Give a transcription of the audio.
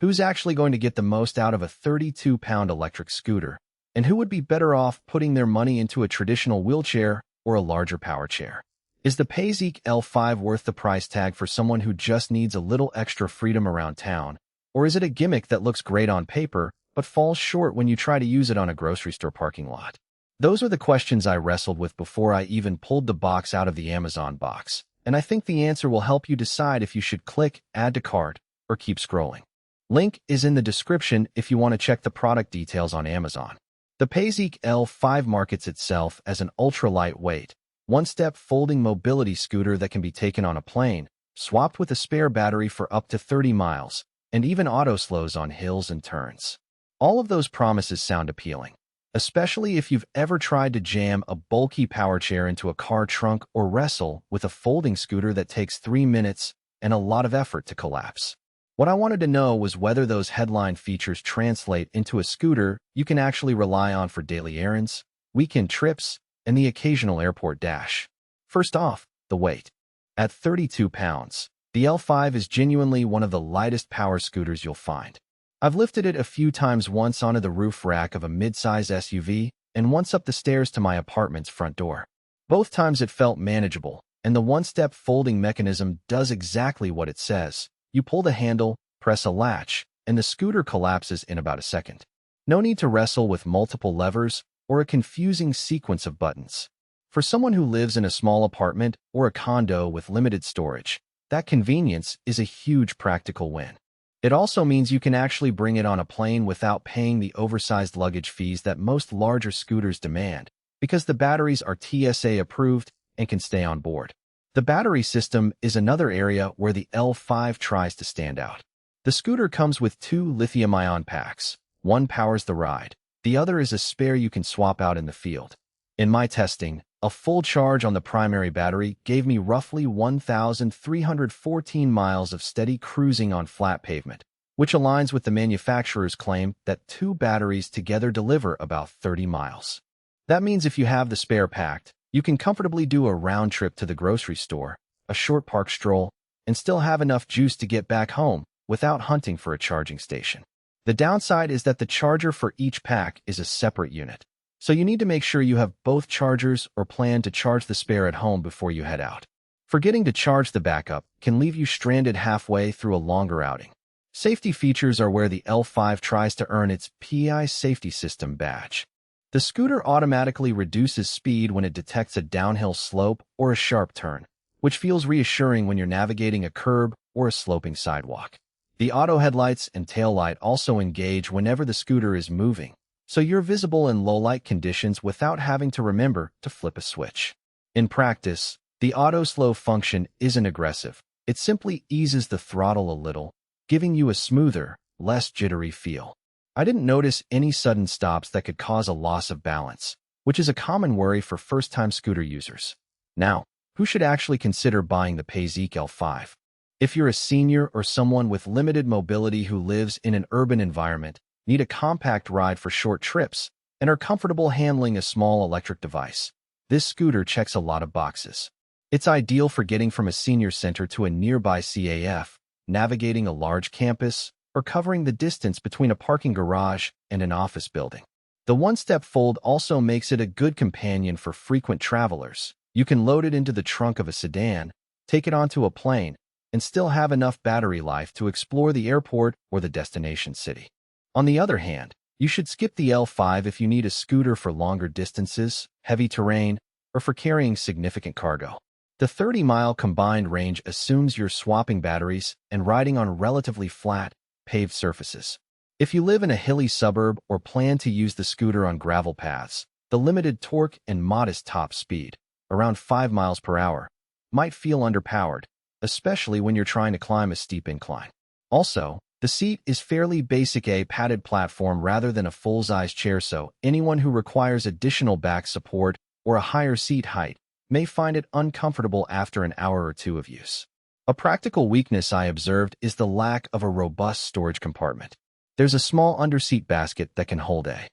Who's actually going to get the most out of a 32-pound electric scooter? And who would be better off putting their money into a traditional wheelchair or a larger power chair? Is the Paiseec L5 worth the price tag for someone who just needs a little extra freedom around town? Or is it a gimmick that looks great on paper but falls short when you try to use it on a grocery store parking lot? Those are the questions I wrestled with before I even pulled the box out of the Amazon box, and I think the answer will help you decide if you should click Add to Cart or keep scrolling. Link is in the description if you want to check the product details on Amazon. The Paiseec L5 markets itself as an ultra-lightweight, one-step folding mobility scooter that can be taken on a plane, swapped with a spare battery for up to 30 miles, and even auto-slows on hills and turns. All of those promises sound appealing, especially if you've ever tried to jam a bulky power chair into a car trunk or wrestle with a folding scooter that takes 3 minutes and a lot of effort to collapse. What I wanted to know was whether those headline features translate into a scooter you can actually rely on for daily errands, weekend trips, and the occasional airport dash. First off, the weight. At 32 pounds, the L5 is genuinely one of the lightest power scooters you'll find. I've lifted it a few times, once onto the roof rack of a mid-size SUV and once up the stairs to my apartment's front door. Both times it felt manageable, and the one-step folding mechanism does exactly what it says. You pull the handle, press a latch, and the scooter collapses in about a second. No need to wrestle with multiple levers or a confusing sequence of buttons. For someone who lives in a small apartment or a condo with limited storage, that convenience is a huge practical win. It also means you can actually bring it on a plane without paying the oversized luggage fees that most larger scooters demand, because the batteries are TSA approved and can stay on board. The battery system is another area where the L5 tries to stand out. The scooter comes with 2 lithium-ion packs. One powers the ride. The other is a spare you can swap out in the field. In my testing, a full charge on the primary battery gave me roughly 1,314 miles of steady cruising on flat pavement, which aligns with the manufacturer's claim that 2 batteries together deliver about 30 miles. That means if you have the spare packed, you can comfortably do a round trip to the grocery store, a short park stroll, and still have enough juice to get back home without hunting for a charging station. The downside is that the charger for each pack is a separate unit, so you need to make sure you have both chargers or plan to charge the spare at home before you head out. Forgetting to charge the backup can leave you stranded halfway through a longer outing. Safety features are where the L5 tries to earn its PI safety system badge. The scooter automatically reduces speed when it detects a downhill slope or a sharp turn, which feels reassuring when you're navigating a curb or a sloping sidewalk. The auto headlights and taillight also engage whenever the scooter is moving, so you're visible in low-light conditions without having to remember to flip a switch. In practice, the auto-slow function isn't aggressive. It simply eases the throttle a little, giving you a smoother, less jittery feel. I didn't notice any sudden stops that could cause a loss of balance, which is a common worry for first-time scooter users. Now, who should actually consider buying the Paiseec L5? If you're a senior or someone with limited mobility who lives in an urban environment, need a compact ride for short trips, and are comfortable handling a small electric device, this scooter checks a lot of boxes. It's ideal for getting from a senior center to a nearby CAF, navigating a large campus, or covering the distance between a parking garage and an office building. The one-step fold also makes it a good companion for frequent travelers. You can load it into the trunk of a sedan, take it onto a plane, and still have enough battery life to explore the airport or the destination city. On the other hand, you should skip the L5 if you need a scooter for longer distances, heavy terrain, or for carrying significant cargo. The 30-mile combined range assumes you're swapping batteries and riding on relatively flat, paved surfaces. If you live in a hilly suburb or plan to use the scooter on gravel paths, the limited torque and modest top speed, around 5 miles per hour, might feel underpowered, especially when you're trying to climb a steep incline. Also, the seat is fairly basic, a padded platform rather than a full-size chair, so anyone who requires additional back support or a higher seat height may find it uncomfortable after an hour or two of use. A practical weakness I observed is the lack of a robust storage compartment. There's a small underseat basket that can hold a